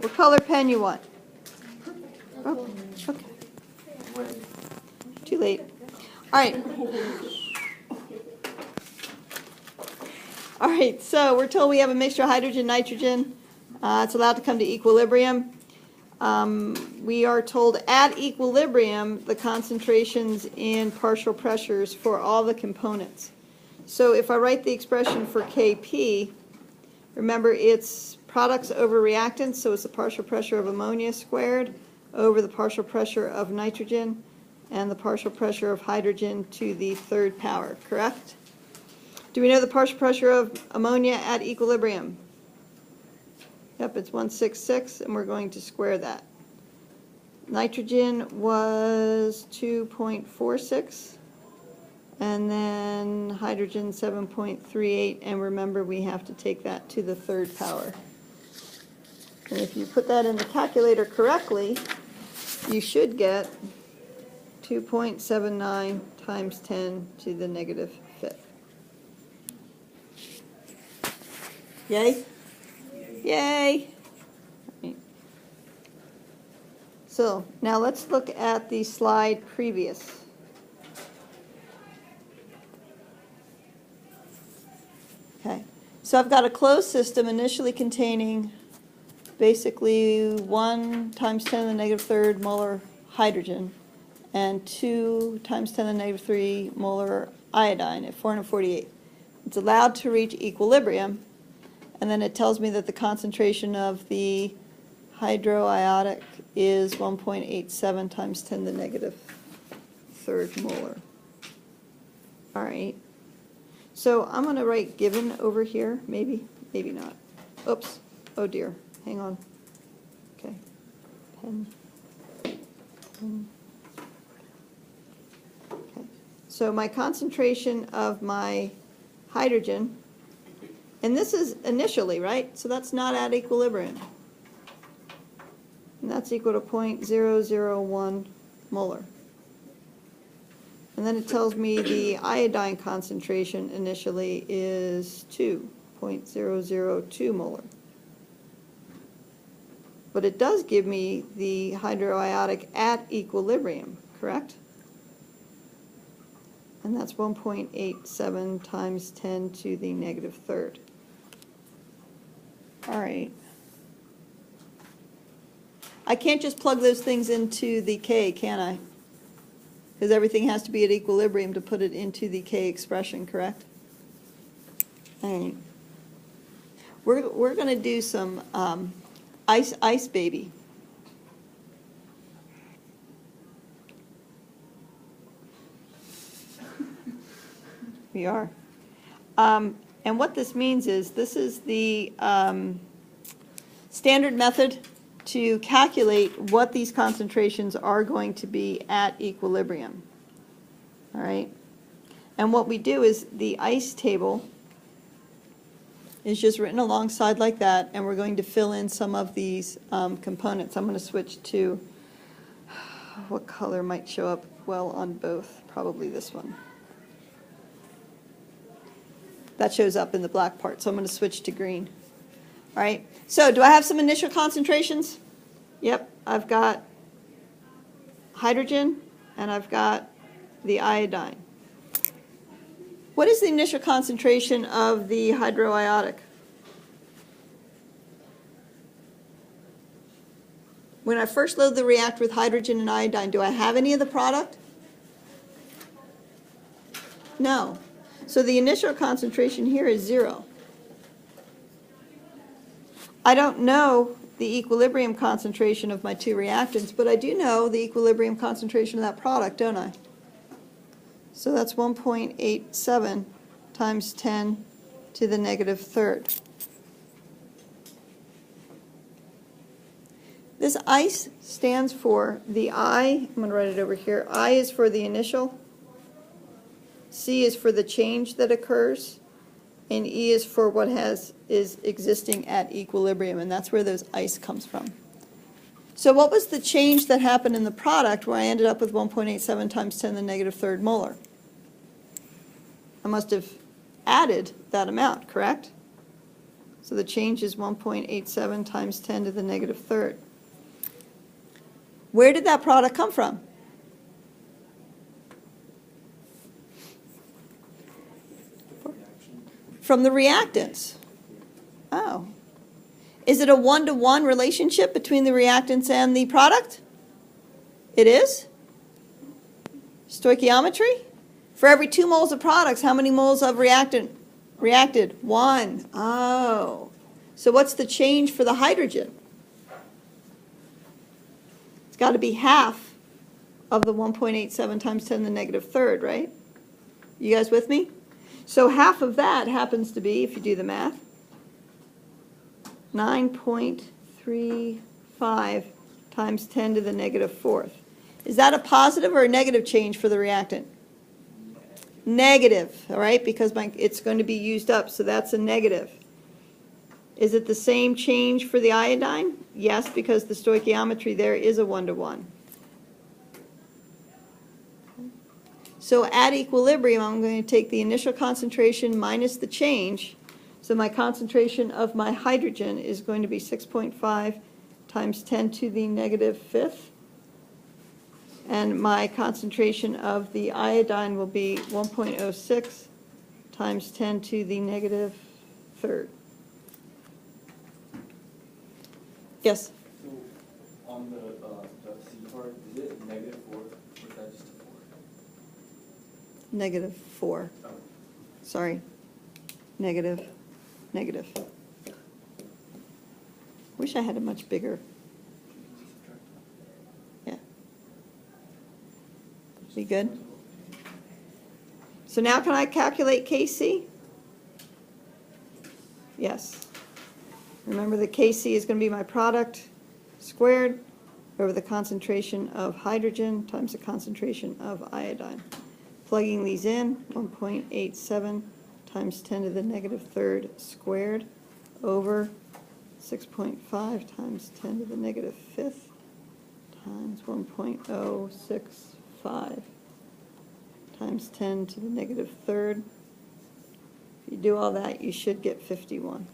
what color pen you want? Oh, okay. Too late. All right. All right, so we're told we have a mixture of hydrogen, nitrogen. It's allowed to come to equilibrium. We are told at equilibrium the concentrations in partial pressures for all the components. So if I write the expression for Kp, remember it's products over reactants, so it's the partial pressure of ammonia squared over the partial pressure of nitrogen and the partial pressure of hydrogen to the third power, correct? Do we know the partial pressure of ammonia at equilibrium? Yep, it's 166, and we're going to square that. Nitrogen was 2.46, and then hydrogen 7.38, and remember we have to take that to the third power. And if you put that in the calculator correctly, you should get 2.79 times 10 to the negative fifth. Yay? Yay! Right. So now let's look at the slide previous. Okay, so I've got a closed system initially containing basically 1 times 10 to the negative third molar hydrogen and 2 times 10 to the negative 3 molar iodine at 448. It's allowed to reach equilibrium, and then it tells me that the concentration of the hydroiodic is 1.87 times 10 to the negative third molar. All right. So I'm going to write given over here. Maybe, maybe not. Oops. Oh dear. Hang on. Okay. Pen. Okay. So my concentration of my hydrogen, and this is initially, right? So that's not at equilibrium. And that's equal to 0.001 molar. And then it tells me the iodine concentration initially is 2.002 molar. But it does give me the hydroiodic at equilibrium, correct? And that's 1.87 times 10 to the negative third. All right. I can't just plug those things into the K, can I? Because everything has to be at equilibrium to put it into the K expression, correct? All right. We're going to do some ice baby. We are. And what this means is this is the standard method to calculate what these concentrations are going to be at equilibrium. All right? And what we do is the ice table is just written alongside like that, and we're going to fill in some of these components. I'm going to switch to what color might show up well on both, probably this one. That shows up in the black part, so I'm going to switch to green. All right, so do I have some initial concentrations? Yep, I've got hydrogen and I've got the iodine. What is the initial concentration of the hydroiodic? When I first load the reactor with hydrogen and iodine, do I have any of the product? No. So the initial concentration here is 0. I don't know the equilibrium concentration of my two reactants, but I do know the equilibrium concentration of that product, don't I? So that's 1.87 times 10 to the negative third. This ice stands for the I. I'm going to write it over here. I is for the initial. C is for the change that occurs, and E is for what is existing at equilibrium, and that's where those ice comes from. So what was the change that happened in the product where I ended up with 1.87 times 10 to the negative third molar? I must have added that amount, correct? So the change is 1.87 times 10 to the negative third. Where did that product come from? From the reactants. Oh. Is it a 1-to-1 relationship between the reactants and the product? It is? Stoichiometry? For every 2 moles of products, how many moles of reactant reacted? 1. Oh. So what's the change for the hydrogen? It's got to be half of the 1.87 times 10 to the negative third, right? You guys with me? So half of that happens to be, if you do the math, 9.35 times 10 to the negative fourth. Is that a positive or a negative change for the reactant? Negative, all right, because it's going to be used up, so that's a negative. Is it the same change for the iodine? Yes, because the stoichiometry there is a 1-to-1. So at equilibrium, I'm going to take the initial concentration minus the change. So my concentration of my hydrogen is going to be 6.5 times 10 to the negative fifth. And my concentration of the iodine will be 1.06 times 10 to the negative third. Yes? So on the C part, is it negative 4 or is that just a 4? Negative 4. Oh. Sorry. Negative. Wish I had a much bigger. Yeah. Be good? So now can I calculate Kc? Yes. Remember the Kc is going to be my product squared over the concentration of hydrogen times the concentration of iodine. Plugging these in, 1.87 times 10 to the negative third squared over 6.5 times 10 to the negative fifth times 1.065 times 10 to the negative third. If you do all that, you should get 51.